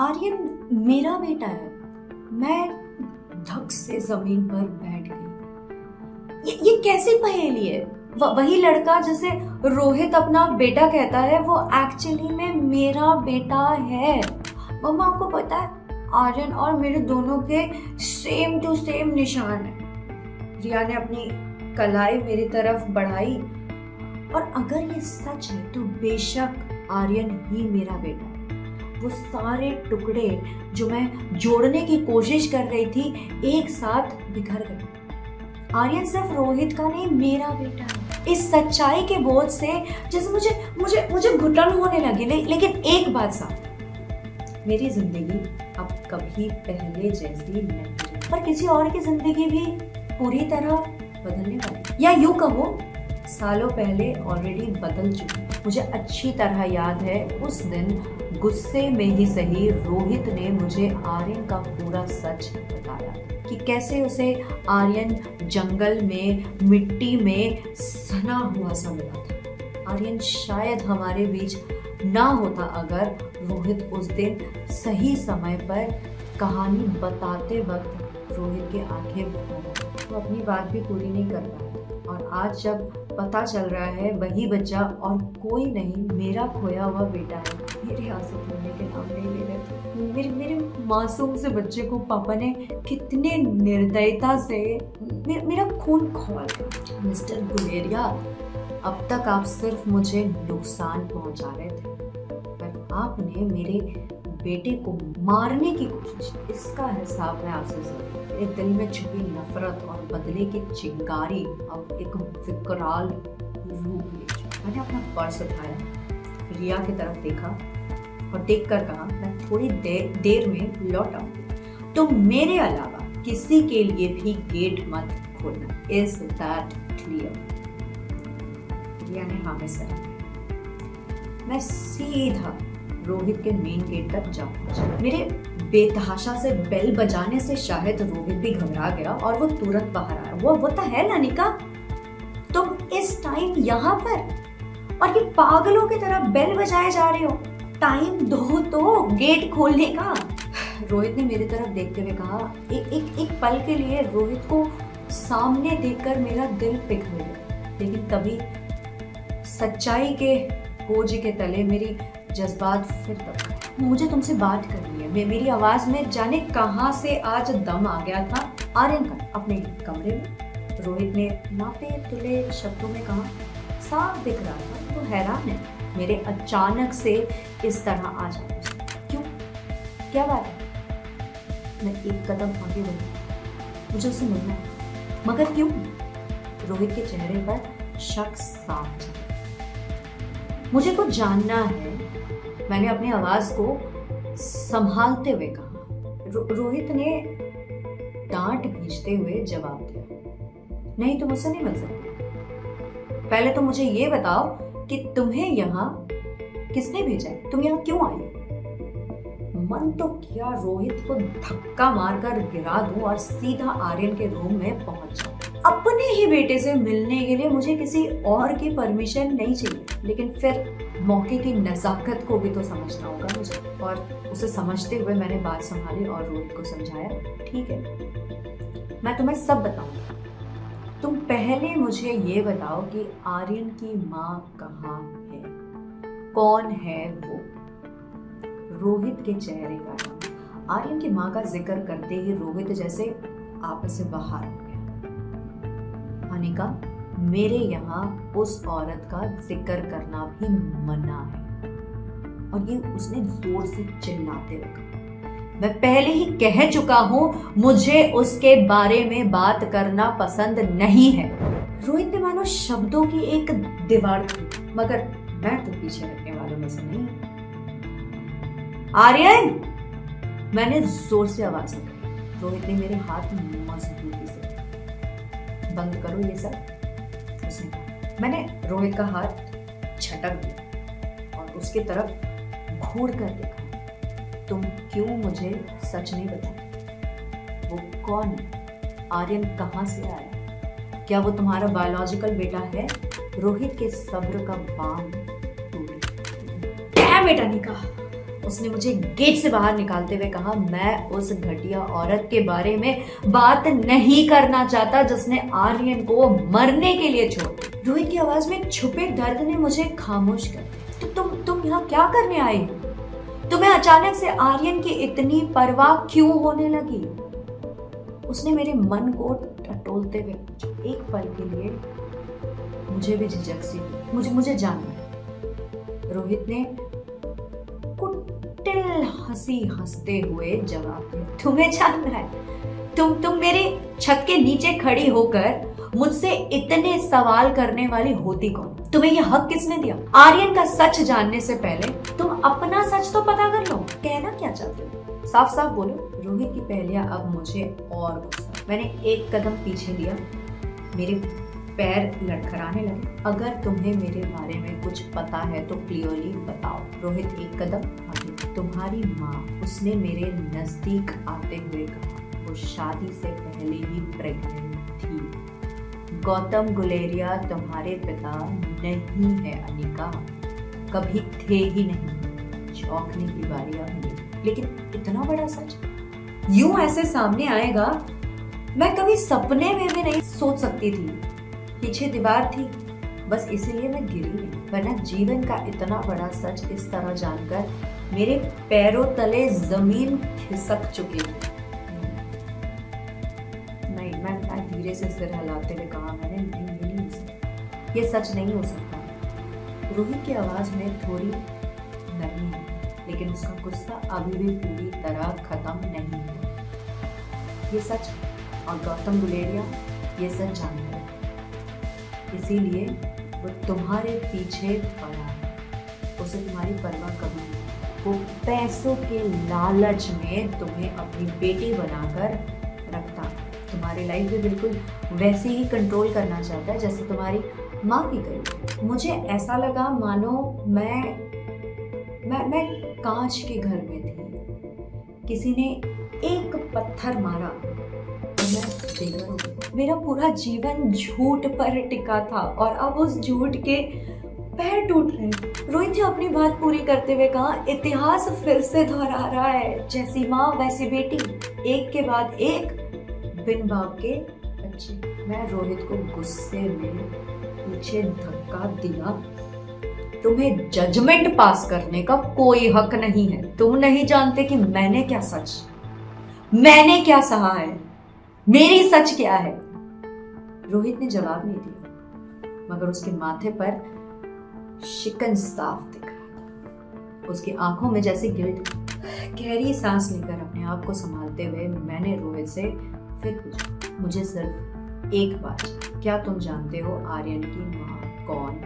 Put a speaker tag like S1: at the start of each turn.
S1: आर्यन मेरा बेटा है। मैं धक से जमीन पर बैठ गई। ये कैसी पहेली है? वही लड़का जिसे रोहित अपना बेटा कहता है वो एक्चुअली में मेरा बेटा है। मम्मा आपको पता है आर्यन और मेरे दोनों के सेम टू सेम निशान है। रिया ने अपनी कलाई मेरी तरफ बढ़ाई। और अगर ये सच है तो बेशक आर्यन ही मेरा बेटा है। वो सारे टुकड़े जो मैं जोड़ने की कोशिश कर रही थी एक साथ बिखर गए। आर्यन सिर्फ रोहित का नहीं मेरा बेटा है। इस सच्चाई के बोझ से जैसे मुझे घुटन होने लगी। लेकिन एक बात साफ, मेरी जिंदगी अब कभी पहले जैसी नहीं रही। पर किसी और की जिंदगी भी पूरी तरह बदलने वाली, या यूं कहो सालों पहले ऑलरेडी बदल चुकी। मुझे अच्छी तरह याद है उस दिन गुस्से में ही सही रोहित ने मुझे आर्यन का पूरा सच बताया कि कैसे उसे आर्यन जंगल में मिट्टी में सना हुआ सा मिला था। आर्यन शायद हमारे बीच ना होता अगर रोहित उस दिन सही समय पर कहानी बताते वक्त रोहित के आंखें भर वो अपनी बात भी पूरी नहीं कर पाया। और आज जब पता चल रहा है वही बच्चा और कोई नहीं मेरा खोया हुआ बेटा है। मेरे आंसू खोने के नाम नहीं ले रहे। मेरे मासूम से बच्चे को पापा ने कितने निर्दयता से मेरा खून खौल दिया। मिस्टर गुलेरिया, अब तक आप सिर्फ मुझे नुकसान पहुंचा रहे थे, पर आपने मेरे बेटे को मारने की कोशिश, इसका हिसाब मैं आपसे जरूर। मेरे दिल में छुपी नफरत और बदले की चिंगारी अब एक विकराल रूप ले चुकी। मैंने अपना पर्स उठाया, रिया की तरफ देखा और देखकर कहा मैं थोड़ी देर में लौट आऊंगी। तो मेरे अलावा किसी के लिए भी गेट मत खोलना। Is that clear? रिया ने हाँ में सर। मैं सीधा रोहित के मेन गेट तक जा पहुंचा। मेरे बेतहाशा से बेल बजाने से शायद रोहित भी घबरा गया और वो तुरंत बाहर आया। वो तो है लानिका, तुम इस टाइम यहाँ पर और ये पागलों की तरह बेल बजाए जा रहे हो। टाइम दो तो गेट खोलने का। रोहित ने मेरी तरफ देखते हुए कहा। एक पल के लिए रोहित को सामने देखकर मेरा दिल पिघल गया, लेकिन तभी सच्चाई के बोझ के तले मेरी जज्बात फिर दब गए। मुझे तुमसे बात करनी है। मेरी आवाज में जाने कहां से आज दम आ गया था। आर्यन का अपने कमरे में, रोहित ने नापे तुले शब्दों में कहा। साफ दिख रहा था तो हैरान है मेरे अचानक से इस तरह आ जाने से। क्यों, क्या बात है? मैं एक कदम आगे बढ़ी। मुझे उससे मिलना है, मगर क्यों? रोहित के चेहरे पर शक साफ था। मुझे कुछ जानना है, मैंने अपनी आवाज को संभालते हुए कहा। रोहित ने डांट भींचते हुए जवाब दिया। नहीं, तुम मुझसे नहीं मिल सकती। पहले तो मुझे ये बताओ कि तुम्हें यहाँ किसने भेजा है? तुम यहाँ क्यों आई? मन तो किया रोहित को धक्का मारकर गिरा दूं और सीधा आर्यन के रूम में पहुंच जाऊं। अपने ही बेटे से मिलने के लिए मुझे किसी और की परमिशन नहीं चाहिए, लेकिन फिर मौके की नजाकत को भी तो समझना होगा मुझे। और उसे समझते हुए मैंने बात संभाली और रोहित को समझाया। ठीक है, मैं तुम्हें सब बताऊंगा। तुम पहले मुझे ये बताओ कि आर्यन की माँ कहाँ है, कौन है वो? रोहित के चेहरे का रंग आर्यन की माँ का जिक्र करते ही रोहित जैसे आपस से बाहर हो गया। अनिका, मेरे यहाँ उस औरत का जिक्र करना भी मना है। और ये उसने जोर से चिल्लाते हुए कहा। मैं पहले ही कह चुका हूँ मुझे उसके बारे में बात करना पसंद नहीं है। रोहित ने मानो शब्दों की एक दीवार थी, मगर मैं तो पीछे हटने वालों में से नहीं। आर्यन, मैंने जोर से आवाज लगाई। रोहित ने मेरे हाथ मजबूती से, बंद करो ये सब, उसने कहा। मैंने रोहित का हाथ झटक दिया और उसकी तरफ घूर कर देखा। तुम क्यों मुझे सच नहीं बताते? वो कौन है? आर्यन कहाँ से आया? क्या वो तुम्हारा बायोलॉजिकल बेटा है? रोहित के सब्र का बांध टूट गया। बेटा निका, उसने मुझे गेट से बाहर निकालते हुए कहा, मैं उस घटिया औरत के बारे में बात नहीं करना चाहता जिसने आर्यन को मरने के लिए छोड़ दिया। रोहित की आवाज में छुपे दर्द ने मुझे खामोश कर दिया। तो तुम यहाँ क्या करने आई हो? तुम्हें अचानक से आर्यन की इतनी परवाह क्यों होने लगी? उसने मेरे मन को टटोलते हुए पूछा। एक पल के लिए मुझे भी झिझक सी हुई। मुझे जानना है। रोहित ने कुटिल हंसी हंसते हुए जवाब दिया, तुम्हें जानना है? तुम मेरे छत के नीचे खड़ी होकर मुझसे इतने सवाल करने वाली होती कौन? तुम्हें यह हक किसने दिया? आर्यन का सच जानने से पहले तुम अपना सच तो पता कर लो। कहना क्या चाहते हो? साफ साफ बोलो। रोहित की पहेलियां अब मुझे और गुस्सा। मैंने एक कदम पीछे लिया, मेरे पैर लड़खड़ाने लगे। अगर तुम्हें मेरे बारे में कुछ पता है तो क्लियरली बताओ। रोहित एक कदम आगे। तुम्हारी माँ, उसने मेरे नजदीक आते हुए कहा, वो शादी से पहले ही प्रेग्नेंट थी। गौतम गुलेरिया तुम्हारे पिता नहीं है अनिका, कभी थे ही नहीं। चौंकने की बारी आ गई। लेकिन इतना बड़ा सच यूं ऐसे सामने आएगा, मैं कभी सपने में भी नहीं सोच सकती थी। पीछे दीवार थी, बस इसीलिए मैं गिरी नहीं, वरना जीवन का इतना बड़ा सच इस तरह जानकर मेरे पैरों तले जमीन खिसक चुकी थी। नहीं, मैं धीरे से सिर हिलाते हुए कहा, मैंने नहीं हो सकता, ये सच नहीं हो सकता। रोहित की आवाज में थोड़ी नरमी है, लेकिन उसका गुस्सा अभी भी पूरी तरह खत्म नहीं हुआ। ये सच, और गौतम गुलेरिया ये सच जानता है, इसीलिए वो तुम्हारे पीछे पड़ा है। उसे तुम्हारी परवाह कभी नहीं। वो पैसों के लालच में तुम्हें अपनी बेटी बनाकर रखता। तुम्हारी लाइफ भी बिल्कुल वैसे ही कंट्रोल करना चाहता है जैसे तुम्हारी माँ की करी। मुझे ऐसा लगा मानो मैं कांच के घर में थी, किसी ने एक पत्थर मारा तो मैं बेघर हो गई। मेरा पूरा जीवन झूठ पर टिका था और अब उस झूठ के पैर टूट रहे। रोहित ने अपनी बात पूरी करते हुए कहा, इतिहास फिर से दोहरा रहा है, जैसी माँ वैसी बेटी, एक के बाद एक, बिन बाप के बच्चे। मैं रोहित को गुस्से में पीछे धक्का दिया। तुम्हें जजमेंट पास करने का कोई हक नहीं है। तुम नहीं जानते कि मैंने क्या मैंने क्या सहा है, मेरी सच क्या है। रोहित ने जवाब नहीं दिया, मगर उसके माथे पर शिकन साफ दिख रहा था। उसकी आंखों में जैसे गिल्ट। गहरी सांस लेकर अपने आप को संभालते हुए मैंने रोहित से फिर पूछा, मुझे सिर्फ एक बात, क्या तुम जानते हो आर्यन की माँ कौन